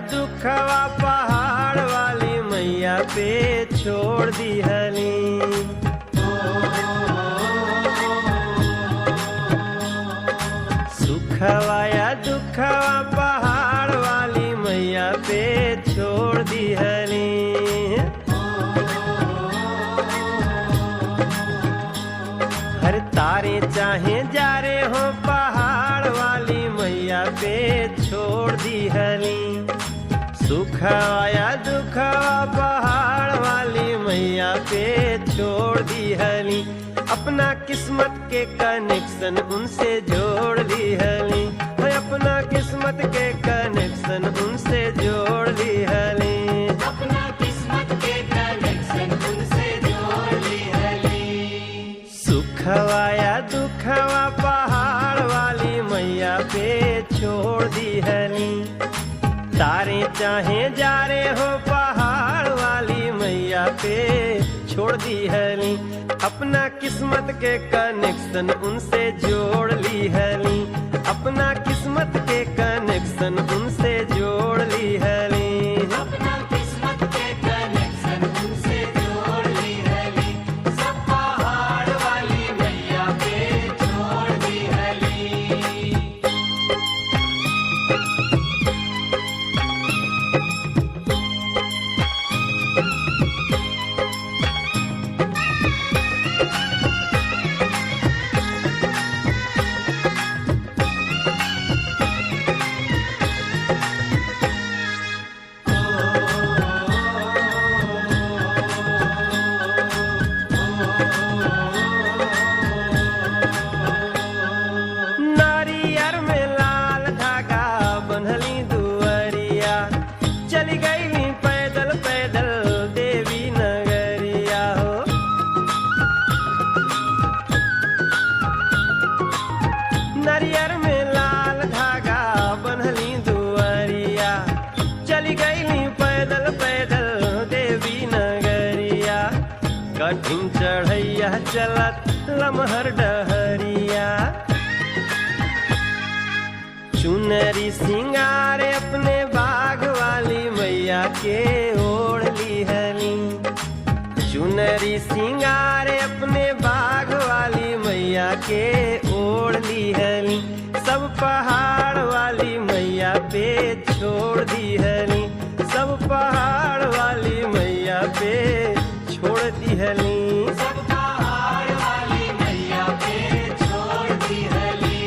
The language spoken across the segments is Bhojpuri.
दुखवा पहाड़ वाली मैया पे छोड़ दिहली। सुखवा या दुखवा पहाड़ वाली मैया पे छोड़ दिहली। हर तारे चाहे जा रे हो पहाड़ वाली मैया पे छोड़ दिहली। सुखवा या दुखवा पहाड़ वाली मैया पे छोड़ दिहली। अपना किस्मत के कनेक्शन उनसे जोड़ दिहली। अपना किस्मत के कनेक्शन उनसे जोड़ दिहली। अपना किस्मत के कनेक्शन उनसे जोड़ दिहली। सुखवा या दुखवा पहाड़ वाली मैया पे छोड़ दिहली। तारे चाहे जा रे हो पहाड़ वाली मैया पे छोड़ दिहली। अपना किस्मत के कनेक्शन उनसे जोड़ लिहली। अपना किस्मत के कनेक्शन उनसे जोड़ लिहली। अपना किस्मत के कनेक्शन उनसे जोड़ लिहली। सब पहाड़ वाली मैया पे छोड़ दिहली। नारियर में लाल धागा बंधली दुअरिया। चली गईली पैदल पैदल देवी नगरिया हो। नारियर में लाल धागा बंधली दुअरिया। चली गईली पैदल पैदल देवी नगरिया। कठिन चढ़ैया चलत लमहर डहरिया। चुनरी सिंगारे अपने बाग वाली मैया के ओढ़ लिहली। चुनरी सिंगारे अपने बाग वाली मैया के ओढ़ लिहली। सब पहाड़ वाली मैया पे छोड़ दिहली। सब पहाड़ वाली मैया पे छोड़ दिहली। सब पहाड़ वाली मैया पे छोड़ दिहली।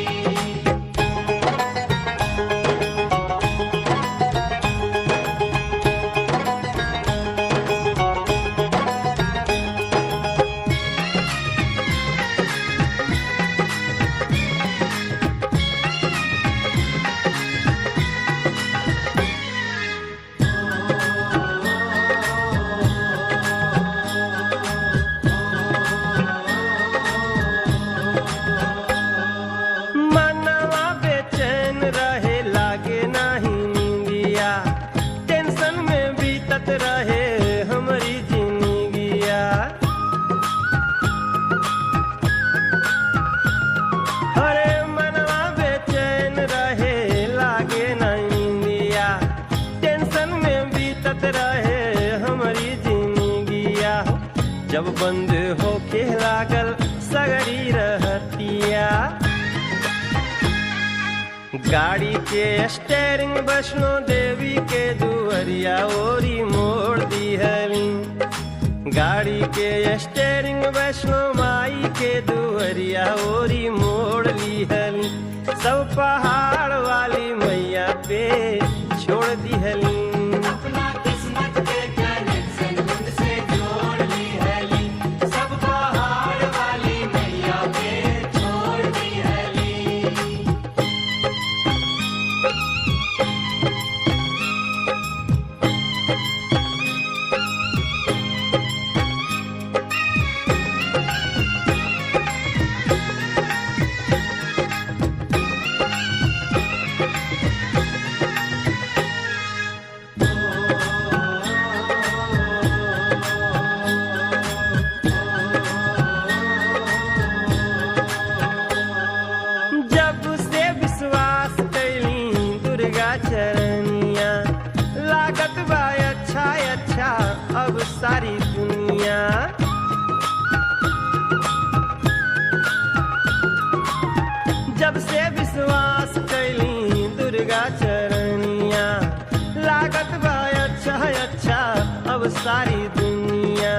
मनवा बेचैन रहे लागे नाही नींदिया। टेंशन में बीतत रहे हमारी जिंदगिया। अरे मनवा बेचैन रहे लागे नाही नींदिया। टेंशन में बीतत रहे हमारी जिंदगिया। जब बंद होके लागल सगरी रहतिया। गाड़ी के स्टेरिंग वैष्णो देवी के दुअरिया ओरी मोड़ दिहली। गाड़ी के स्टेरिंग वैष्णो माई के दुअरिया ओरी मोड़ लिहली। सब पहाड़ वाली मैया पे छोड़ दिहली। अपना किस्मत के कनेक्शन उनसे जोड़ लिहली। सब पहाड़ वाली मैया पे छोड़ दिहली। सारी दुनिया,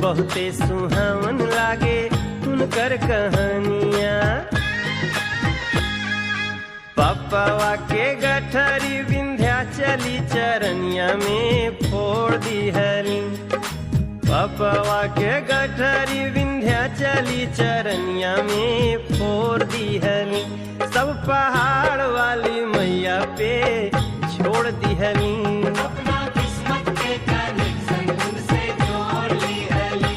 बहुते सुहावन लागे उनकर कहानियाँ। पपवा के गठरी विंध्याचली चरनिया में फोड़ दिहली। पपवा के गठरी विंध्याचली चरनिया में फोड़ दिहली। सब पहाड़ वाली मैया पे छोड़ दिहली। अपना किस्मत के कनेक्शन उनसे जोड़ ली हली।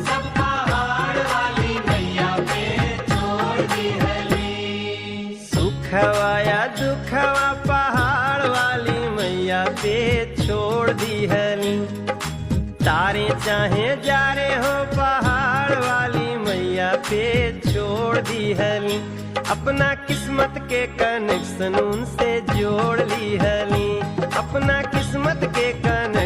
सब पहाड़ वाली मैया पे छोड़ दी हली। सुखवा या दुखवा पहाड़ वाली मैया पे छोड़ दिहली। तारे चाहे जा रे हो पहाड़ वाली मैया पे छोड़ दिहली। अपना किस्मत के कनेक्शन उनसे जोड़ ली हली। अपना किस्मत के कनेक्शन